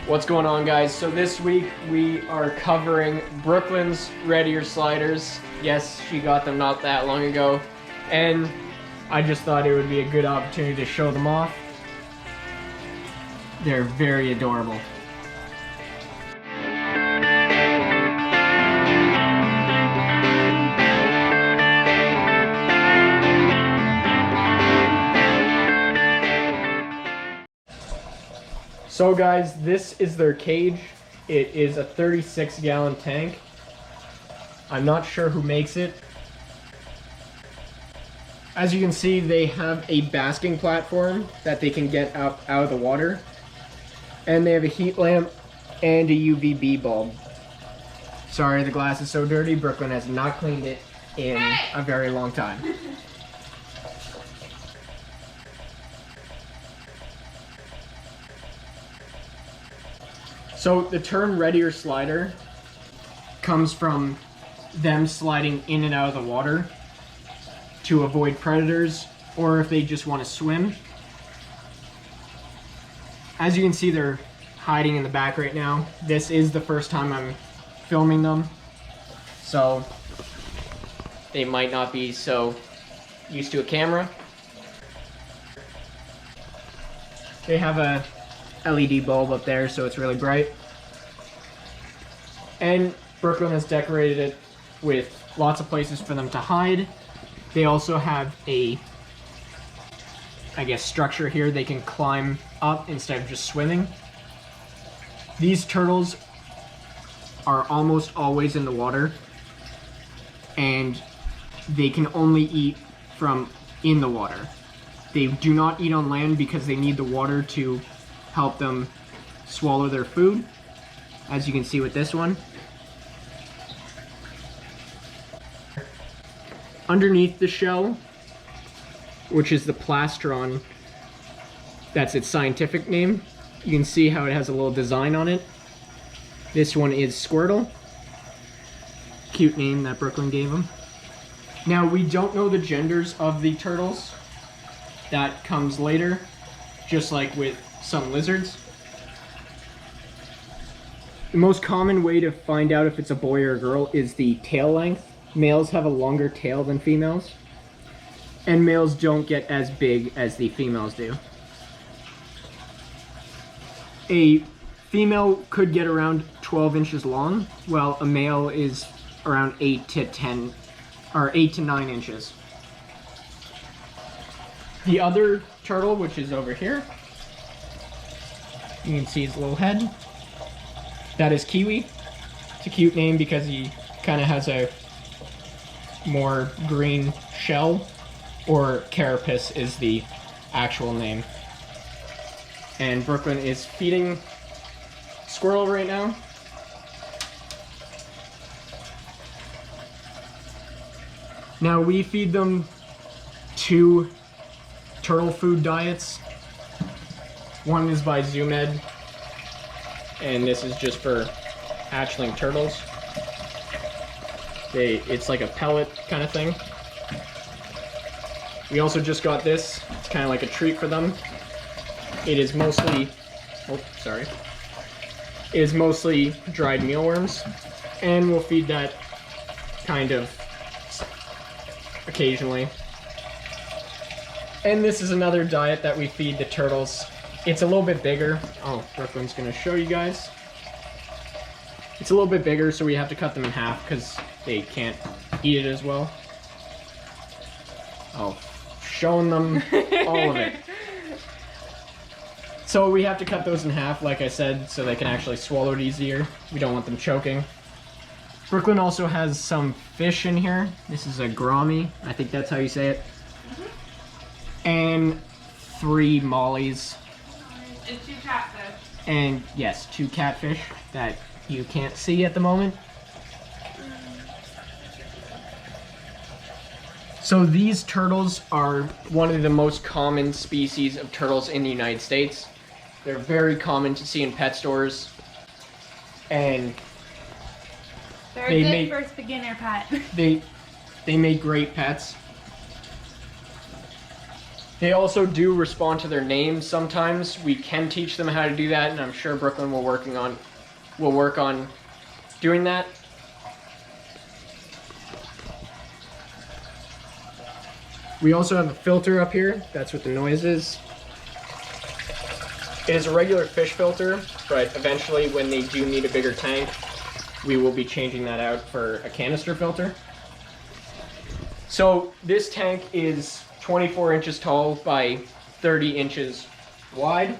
What's going on, guys? So this week we are covering Brooklyn's Readier sliders. Yes, she got them not that long ago, and I just thought it would be a good opportunity to show them off. They're very adorable. So guys, this is their cage. It is a 36-gallon tank. I'm not sure who makes it. As you can see, they have a basking platform that they can get out of the water. And they have a heat lamp and a UVB bulb. Sorry, the glass is so dirty. Brooklyn has not cleaned it in a very long time. So the term Readier slider comes from them sliding in and out of the water to avoid predators, or if they just want to swim. As you can see, they're hiding in the back right now. This is the first time I'm filming them, so they might not be so used to a camera. They have a LED bulb up there, so it's really bright. And Brooklyn has decorated it with lots of places for them to hide. They also have a, structure here they can climb up instead of just swimming. These turtles are almost always in the water, and they can only eat from in the water. They do not eat on land because they need the water to help them swallow their food, as you can see with this one. Underneath the shell, which is the Plastron, that's its scientific name, you can see how it has a little design on it. This one is Squirtle. Cute name that Brooklyn gave them. Now, we don't know the genders of the turtles. That comes later, just like with some lizards. The most common way to find out if it's a boy or a girl is the tail length. Males have a longer tail than females, and males don't get as big as the females do. A female could get around 12 inches long, while a male is around 8 to 9 inches. The other turtle, which is over here, you can see his little head. That is Kiwi. It's a cute name because he kind of has a more green shell, or carapace is the actual name. And Brooklyn is feeding Squirrel right now. Now we feed them 2 turtle food diets. One is by ZoomEd, and this is just for hatchling turtles. It's like a pellet kind of thing. We also just got this. It's kind of like a treat for them. It is mostly, it is mostly dried mealworms, and we'll feed that kind of occasionally. And this is another diet that we feed the turtles. It's a little bit bigger. Oh, Brooklyn's gonna show you guys. It's a little bit bigger, so we have to cut them in half because they can't eat it as well. Oh, showing them all of it. So we have to cut those in half, like I said, so they can actually swallow it easier. We don't want them choking. Brooklyn also has some fish in here. This is a gourami. I think that's how you say it. And 3 mollies. And 2 catfish. And yes, 2 catfish that you can't see at the moment. So these turtles are one of the most common species of turtles in the United States. They're very common to see in pet stores. And they're a good first beginner pet. They make great pets. They also do respond to their names sometimes. We can teach them how to do that, and I'm sure Brooklyn will work on doing that. We also have a filter up here. That's what the noise is. It is a regular fish filter, but eventually when they do need a bigger tank, we will be changing that out for a canister filter. So this tank is 24 inches tall by 30 inches wide.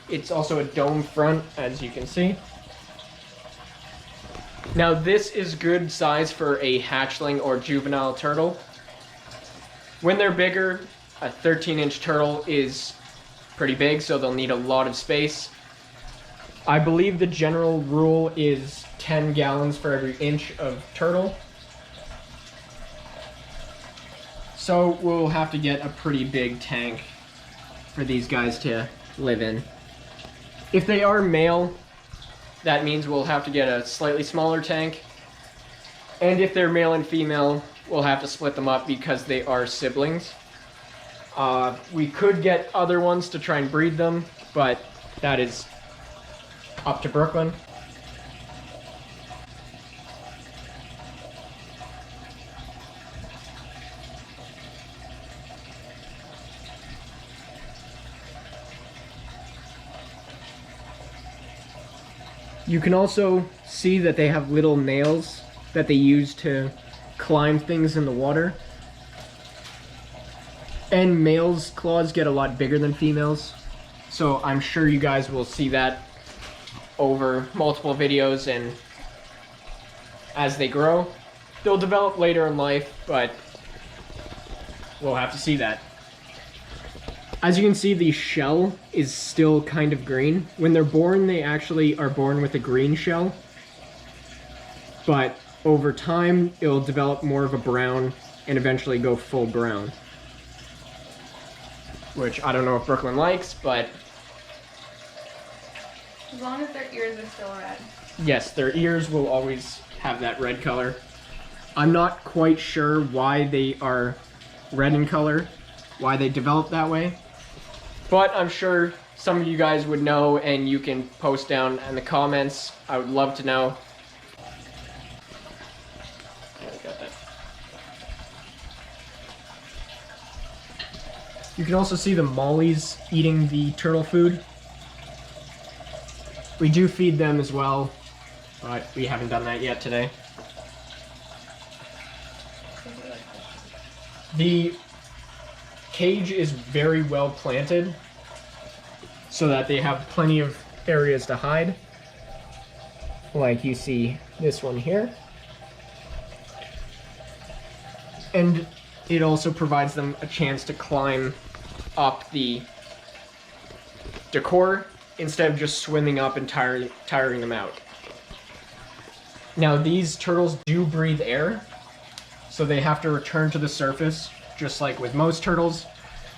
It's also a dome front, as you can see. Now this is good size for a hatchling or juvenile turtle. When they're bigger, a 13-inch turtle is pretty big, so they'll need a lot of space. I believe the general rule is 10 gallons for every inch of turtle. So we'll have to get a pretty big tank for these guys to live in. If they are male, that means we'll have to get a slightly smaller tank. And if they're male and female, we'll have to split them up because they are siblings. We could get other ones to try and breed them, but that is up to Brooklyn. You can also see that they have little nails that they use to climb things in the water. And males' claws get a lot bigger than females. So I'm sure you guys will see that over multiple videos, and as they grow. They'll develop later in life, but we'll have to see that. As you can see, the shell is still kind of green. When they're born, they actually are born with a green shell. But over time, it'll develop more of a brown and eventually go full brown. Which I don't know if Brooklyn likes, but... As long as their ears are still red. Yes, their ears will always have that red color. I'm not quite sure why they are red in color, why they develop that way. But I'm sure some of you guys would know, and you can post down in the comments. I would love to know. You can also see the mollies eating the turtle food. We do feed them as well, but we haven't done that yet today. The cage is very well planted so that they have plenty of areas to hide. Like you see this one here. And it also provides them a chance to climb up the decor instead of just swimming up and tiring them out. Now these turtles do breathe air, so they have to return to the surface, just like with most turtles.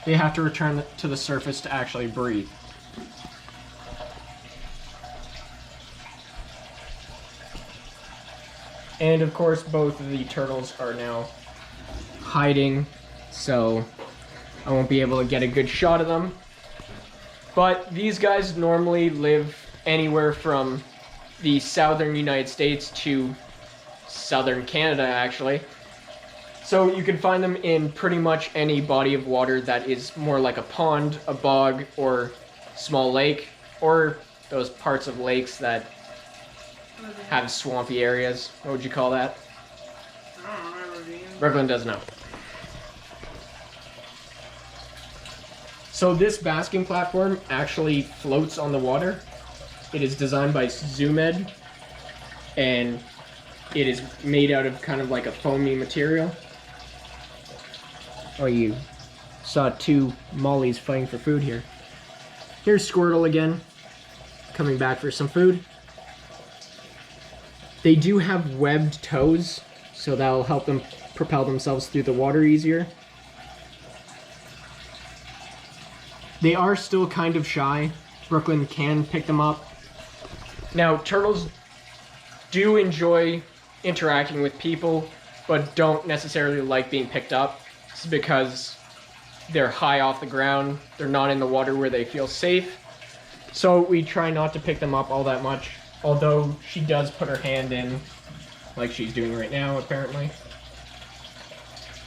They have to return to the surface to actually breathe. And of course, both of the turtles are now hiding, so I won't be able to get a good shot of them. But these guys normally live anywhere from the southern United States to southern Canada, actually. So you can find them in pretty much any body of water that is more like a pond, a bog, or small lake, or those parts of lakes that have swampy areas. What would you call that? I don't remember. Brooklyn does know. So this basking platform actually floats on the water. It is designed by Zoomed, and it is made out of kind of like a foamy material. Oh, you saw two mollies fighting for food here. Here's Squirtle again, coming back for some food. They do have webbed toes, so that'll help them propel themselves through the water easier. They are still kind of shy. Brooklyn can pick them up. Now, turtles do enjoy interacting with people, but don't necessarily like being picked up. This is because they're high off the ground. They're not in the water where they feel safe. So we try not to pick them up all that much, although she does put her hand in, like she's doing right now apparently,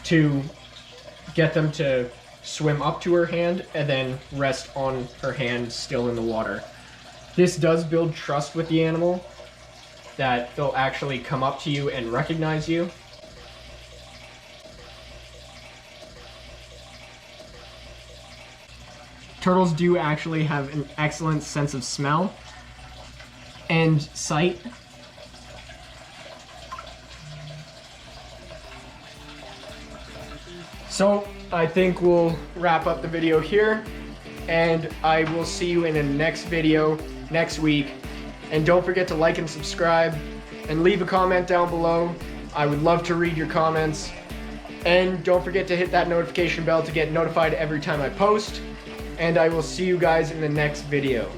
to get them to swim up to her hand and then rest on her hand still in the water. This does build trust with the animal, that they'll actually come up to you and recognize you. Turtles do actually have an excellent sense of smell and sight. So I think we'll wrap up the video here, and I will see you in the next video next week. And don't forget to like and subscribe and leave a comment down below. I would love to read your comments. And don't forget to hit that notification bell to get notified every time I post. And I will see you guys in the next video.